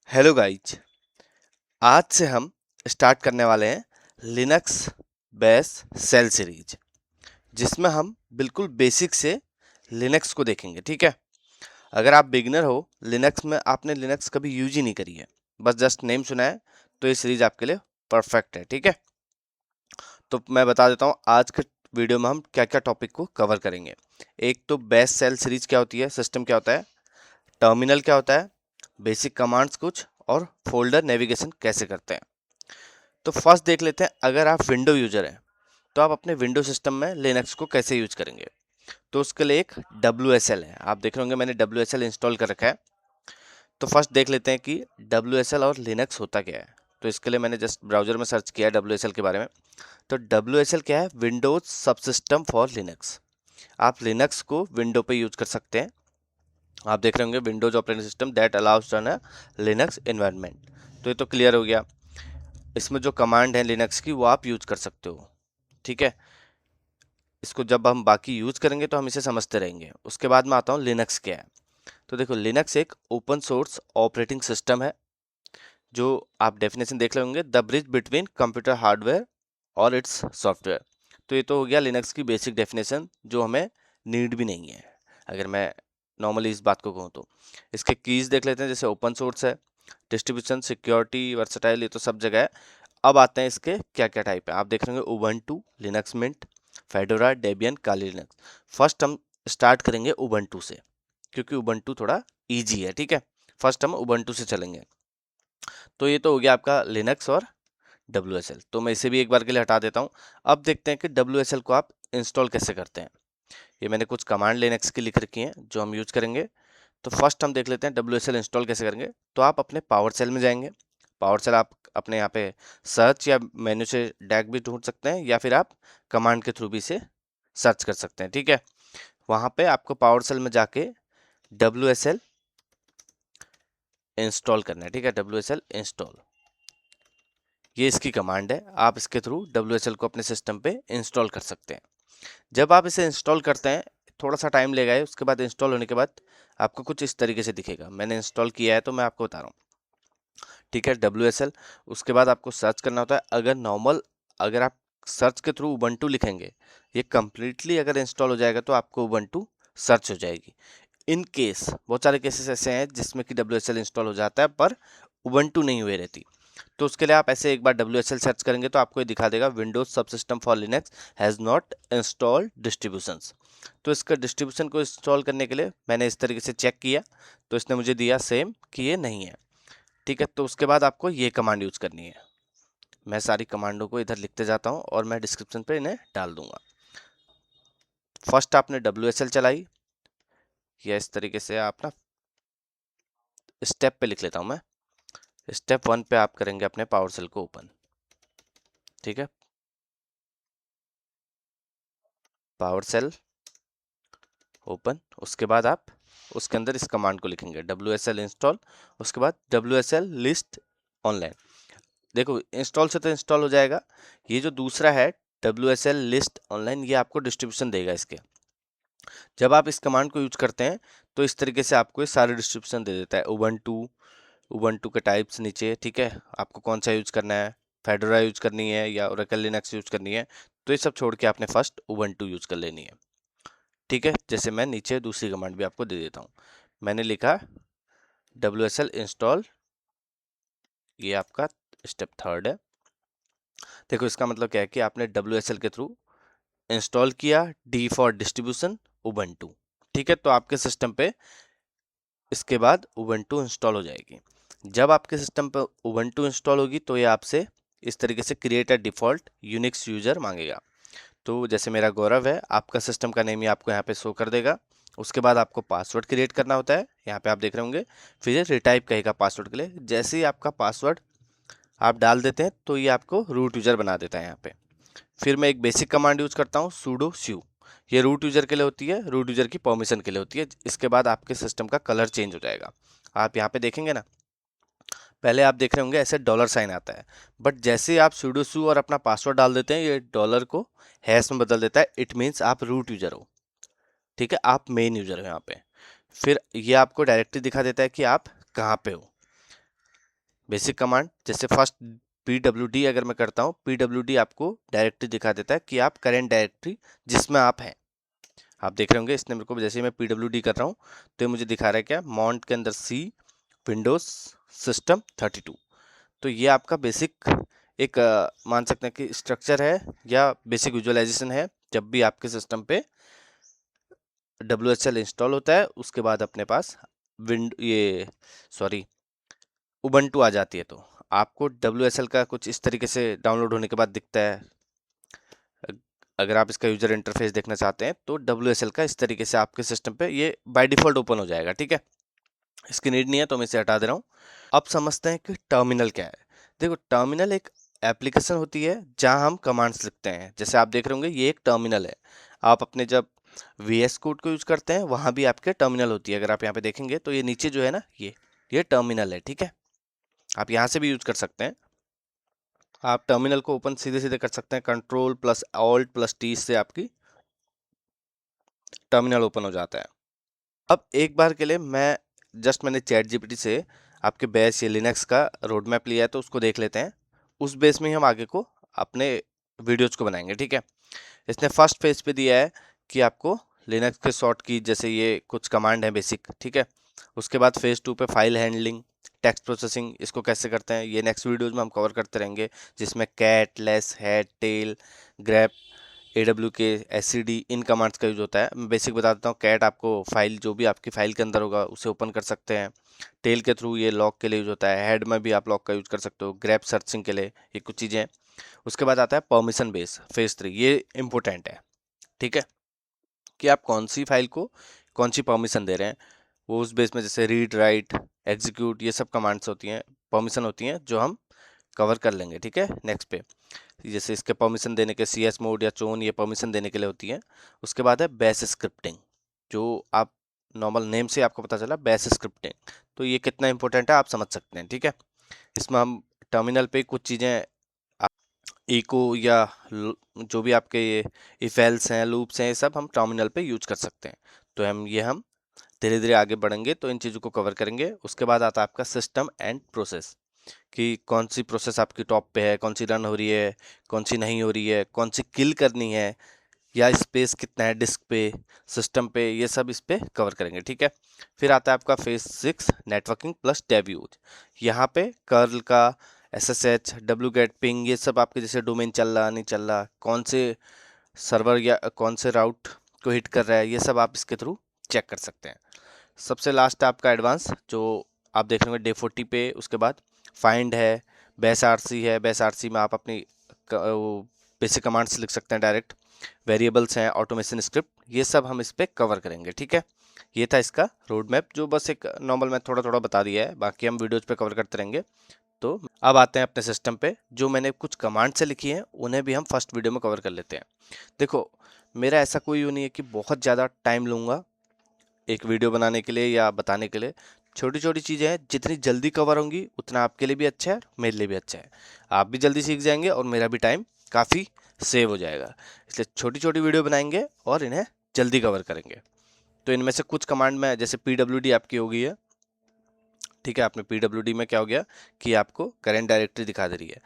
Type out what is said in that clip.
Hello guys, आज से हम स्टार्ट करने वाले हैं लिनक्स बेस सेल सीरीज, जिसमें हम बिल्कुल बेसिक से लिनक्स को देखेंगे। ठीक है। अगर आप बिगिनर हो लिनक्स में, आपने लिनक्स कभी यूज ही नहीं करी है, बस जस्ट नेम सुना है, तो ये सीरीज आपके लिए परफेक्ट है। ठीक है। तो मैं बता देता हूँ आज के वीडियो में हम क्या क्या टॉपिक को कवर करेंगे। एक तो बेस सेल सीरीज क्या होती है, सिस्टम क्या होता है, टर्मिनल क्या होता है, बेसिक कमांड्स कुछ, और फोल्डर नेविगेशन कैसे करते हैं। तो फर्स्ट देख लेते हैं, अगर आप विंडो यूजर हैं तो आप अपने विंडो सिस्टम में लिनक्स को कैसे यूज करेंगे। तो उसके लिए एक WSL है, आप देख रहे होंगे मैंने WSL इंस्टॉल कर रखा है। तो फर्स्ट देख लेते हैं कि WSL और लिनक्स होता क्या है। तो इसके लिए मैंने जस्ट ब्राउजर में सर्च किया WSL के बारे में। तो WSL क्या है, विंडोज सबसिस्टम फॉर लिनक्स। आप लिनक्स को विंडो पे यूज कर सकते हैं। आप देख रहे होंगे Windows operating system that allows run a Linux environment. तो ये तो क्लियर हो गया। इसमें जो कमांड है लिनक्स की वो आप यूज कर सकते हो। ठीक है। इसको जब हम बाकी यूज करेंगे तो हम इसे समझते रहेंगे। उसके बाद में आता हूँ लिनक्स क्या है। तो देखो, लिनक्स एक ओपन सोर्स ऑपरेटिंग सिस्टम है, जो आप डेफिनेशन देख लेंगे, the bridge between computer hardware और इट्स सॉफ्टवेयर। तो ये तो हो गया लिनक्स की बेसिक डेफिनेशन, जो हमें नीड भी नहीं है अगर मैं नॉर्मली इस बात को कहूँ तो। इसके कीज देख लेते हैं, जैसे ओपन सोर्स है, डिस्ट्रीब्यूशन, सिक्योरिटी, वर्सटाइल, ये तो सब जगह है। अब आते हैं इसके क्या क्या टाइप है। आप देख रहे होंगे Ubuntu, Linux Mint, Fedora, Debian, Kali Linux. First हम स्टार्ट करेंगे उबंटू से, क्योंकि उबंटू थोड़ा इजी है। ठीक है। फर्स्ट हम उबंटू से चलेंगे। तो ये तो हो गया आपका लिनक्स और WSL। तो मैं इसे भी एक बार के लिए हटा देता हूँ। अब देखते हैं कि WSL को आप इंस्टॉल कैसे करते हैं। ये मैंने कुछ कमांड लिनक्स की लिख रखी हैं जो हम यूज करेंगे। तो फर्स्ट हम देख लेते हैं WSL इंस्टॉल कैसे करेंगे। तो आप अपने पावर सेल में जाएंगे। पावर सेल आप अपने यहाँ पे सर्च या मेन्यू से डैक भी ढूंढ सकते हैं, या फिर आप कमांड के थ्रू भी इसे सर्च कर सकते हैं। ठीक है। वहाँ पे आपको पावर सेल में जाके WSL इंस्टॉल करना है। ठीक है। WSL इंस्टॉल, ये इसकी कमांड है। आप इसके थ्रू WSL को अपने सिस्टम पे इंस्टॉल कर सकते हैं। जब आप इसे इंस्टॉल करते हैं, थोड़ा सा टाइम लेगा है, उसके बाद इंस्टॉल होने के बाद आपको कुछ इस तरीके से दिखेगा। मैंने इंस्टॉल किया है तो मैं आपको बता रहा हूँ। ठीक है। WSL, उसके बाद आपको सर्च करना होता है। अगर आप सर्च के थ्रू उबंटू लिखेंगे, ये कम्प्लीटली अगर इंस्टॉल हो जाएगा तो आपको उबंटू सर्च हो जाएगी। इन केस बहुत सारे केसेस ऐसे हैं जिसमें कि WSL इंस्टॉल हो जाता है पर उबंटू नहीं हुए रहती। तो उसके लिए आप ऐसे एक बार WSL सर्च करेंगे तो आपको ये दिखा देगा, Windows subsystem for Linux has not installed distributions. तो इसका डिस्ट्रीब्यूशन को इंस्टॉल करने के लिए मैंने इस तरीके से चेक किया, तो इसने मुझे दिया सेम कि ये नहीं है। ठीक है। तो उसके बाद आपको ये कमांड यूज करनी है। मैं सारी कमांडों को इधर लिखते जाता हूँ और मैं डिस्क्रिप्शन पे इन्हें डाल दूंगा। फर्स्ट आपने WSL चलाई, या इस तरीके से आप ना स्टेप पे लिख लेता हूँ मैं। स्टेप 1 पे आप करेंगे अपने पावर सेल को ओपन। ठीक है। पावर सेल ओपन, उसके बाद आप उसके अंदर इस कमांड को लिखेंगे WSL इंस्टॉल, उसके बाद WSL लिस्ट ऑनलाइन। देखो, इंस्टॉल से तो इंस्टॉल हो जाएगा। ये जो दूसरा है WSL लिस्ट ऑनलाइन, ये आपको डिस्ट्रीब्यूशन देगा इसके। जब आप इस कमांड को यूज करते हैं तो इस तरीके से आपको ये सारे डिस्ट्रीब्यूशन दे देता है। उबंटू के टाइप्स नीचे। ठीक है। आपको कौन सा यूज करना है, फेडोरा यूज करनी है या ओरेकल लिनक्स यूज करनी है, तो ये सब छोड़ के आपने फर्स्ट उबंटू यूज कर लेनी है। ठीक है। जैसे मैं नीचे दूसरी कमांड भी आपको दे देता हूँ। मैंने लिखा WSL इंस्टॉल, ये आपका स्टेप 3 है। देखो, इसका मतलब क्या है कि आपने WSL के थ्रू इंस्टॉल किया डी फॉर डिस्ट्रीब्यूशन उबंटू। ठीक है। तो आपके सिस्टम पे इसके बाद उबंटू इंस्टॉल हो जाएगी। जब आपके सिस्टम पे उबंटू इंस्टॉल होगी तो ये आपसे इस तरीके से create a default Unix user मांगेगा। तो जैसे मेरा गौरव है, आपका सिस्टम का नेम ही आपको यहाँ पे शो कर देगा। उसके बाद आपको पासवर्ड क्रिएट करना होता है, यहाँ पे आप देख रहे होंगे। फिर ये रिटाइप कहेगा पासवर्ड के लिए। जैसे ही आपका पासवर्ड आप डाल देते हैं तो ये आपको रूट यूज़र बना देता है यहाँ पे। फिर मैं एक बेसिक कमांड यूज करता हूँ, sudo su। ये रूट यूजर के लिए होती है, रूट यूजर की परमिशन के लिए होती है। इसके बाद आपके सिस्टम का कलर चेंज हो जाएगा। आप यहाँ पे देखेंगे ना, पहले आप देख रहे होंगे ऐसे डॉलर साइन आता है, बट जैसे ही आप sudo su और अपना पासवर्ड डाल देते हैं, ये डॉलर को हैश में बदल देता है। इट मीन्स आप रूट यूजर हो। ठीक है। आप मेन यूजर हो यहाँ पे। फिर ये आपको डायरेक्टली दिखा देता है कि आप कहाँ पे हो। बेसिक कमांड जैसे फर्स्ट pwd अगर मैं करता हूँ, pwd आपको डायरेक्टरी दिखा देता है कि आप करेंट डायरेक्टरी जिसमें आप हैं। आप देख रहे होंगे इसने मेरे को, जैसे ही मैं pwd कर रहा हूँ तो ये मुझे दिखा रहा है क्या, मॉन्ट के अंदर C, विंडोज सिस्टम 32। तो ये आपका बेसिक एक मान सकते हैं कि स्ट्रक्चर है या बेसिक विजुअलाइजेशन है। जब भी आपके सिस्टम पे WSL इंस्टॉल होता है उसके बाद अपने पास उबंटू आ जाती है, तो आपको WSL का कुछ इस तरीके से डाउनलोड होने के बाद दिखता है। अगर आप इसका यूजर इंटरफेस देखना चाहते हैं तो WSL का इस तरीके से आपके सिस्टम पे ये बाय डिफॉल्ट ओपन हो जाएगा। ठीक है, इसकी नीड नहीं है तो मैं इसे हटा दे रहा हूँ। अब समझते हैं कि टर्मिनल क्या है। देखो, टर्मिनल एक एप्लीकेशन होती है जहां हम कमांड्स लिखते हैं। जैसे आप देख रहे होंगे ये एक टर्मिनल है। आप अपने जब VS कोड को यूज करते हैं वहां भी आपके टर्मिनल होती है। अगर आप यहाँ पे देखेंगे तो ये नीचे जो है ना, ये टर्मिनल है। ठीक है, आप यहाँ से भी यूज कर सकते हैं। आप टर्मिनल को ओपन सीधे सीधे कर सकते हैं, control plus alt plus T से आपकी टर्मिनल ओपन हो जाता है। अब एक बार के लिए मैंने चैट जीपीटी से आपके बेस या लिनक्स का रोड मैप लिया है तो उसको देख लेते हैं। उस बेस में ही हम आगे को अपने वीडियोज को बनाएंगे। ठीक है, इसने फर्स्ट फेज पे दिया है कि आपको लिनक्स के शॉर्ट की जैसे ये कुछ कमांड है बेसिक। ठीक है, उसके बाद फेज 2 पे फाइल हैंडलिंग, टेक्स्ट प्रोसेसिंग, इसको कैसे करते हैं ये नेक्स्ट वीडियोज में हम कवर करते रहेंगे, जिसमें cat, less, head, tail, grep, AWK, SCD इन कमांड्स का यूज होता है। मैं बेसिक बता देता हूँ। कैट आपको फाइल, जो भी आपकी फाइल के अंदर होगा उसे ओपन कर सकते हैं। टेल के थ्रू ये लॉक के लिए यूज होता है। हेड में भी आप लॉक का यूज कर सकते हो। ग्रैप सर्चिंग के लिए, ये कुछ चीज़ें हैं। उसके बाद आता है परमिशन बेस, फेज 3। ये इंपॉर्टेंट है। ठीक है, कि आप कौन सी फाइल को कौन सी परमिशन दे रहे हैं। वो उस बेस में जैसे रीड, राइट, एग्जीक्यूट, ये सब कमांड्स होती हैं, परमिशन होती हैं, जो हम कवर कर लेंगे। ठीक है, नेक्स्ट पे जैसे इसके परमिशन देने के CS मोड या चोन, ये परमिशन देने के लिए होती है। उसके बाद है बेस स्क्रिप्टिंग, जो आप नॉर्मल नेम से आपको पता चला बेस स्क्रिप्टिंग। तो ये कितना इंपॉर्टेंट है आप समझ सकते हैं। ठीक है, इसमें हम टर्मिनल पे कुछ चीज़ें इको या जो भी आपके ये इफ एल्स हैं, लूप्स हैं, ये सब हम टर्मिनल पे यूज कर सकते हैं। तो हम धीरे धीरे आगे बढ़ेंगे तो इन चीज़ों को कवर करेंगे। उसके बाद आता है आपका सिस्टम एंड प्रोसेस, कि कौन सी प्रोसेस आपकी टॉप पे है, कौन सी रन हो रही है, कौन सी नहीं हो रही है, कौन सी किल करनी है, या स्पेस कितना है डिस्क पे, सिस्टम पे, ये सब इस पे कवर करेंगे। ठीक है, फिर आता है आपका phase 6 networking plus dev use. यहाँ पे कर्ल का SSH, wget, पिंग, ये सब आपके जैसे डोमेन चल रहा नहीं चल रहा, कौन से सर्वर या कौन से राउट को हिट कर रहा है, ये सब आप इसके थ्रू चेक कर सकते हैं। सबसे लास्ट है आपका एडवांस, जो आप देख रहे होंगे डे 40 पे। उसके बाद फाइंड है, बेस RC है। बेस RC में आप अपनी बेसिक कमांड्स लिख सकते हैं डायरेक्ट। वेरिएबल्स हैं, ऑटोमेशन स्क्रिप्ट, ये सब हम इस पर कवर करेंगे। ठीक है, ये था इसका रोड मैप, जो बस एक नॉर्मल मैं थोड़ा थोड़ा बता दिया है, बाकी हम वीडियोज पे कवर करते रहेंगे। तो अब आते हैं अपने सिस्टम पे, जो मैंने कुछ कमांड से लिखी हैं उन्हें भी हम फर्स्ट वीडियो में कवर कर लेते हैं। देखो, मेरा ऐसा कोई नहीं है कि बहुत ज़्यादा टाइम लूँगा एक वीडियो बनाने के लिए या बताने के लिए। छोटी छोटी चीज़ें हैं, जितनी जल्दी कवर होंगी उतना आपके लिए भी अच्छा है, मेरे लिए भी अच्छा है। आप भी जल्दी सीख जाएंगे और मेरा भी टाइम काफ़ी सेव हो जाएगा। इसलिए छोटी छोटी वीडियो बनाएंगे और इन्हें जल्दी कवर करेंगे। तो इनमें से कुछ कमांड में, जैसे PWD आपकी हो गई है। ठीक है, आपने PWD में क्या हो गया कि आपको करेंट डायरेक्टरी दिखा दे रही है।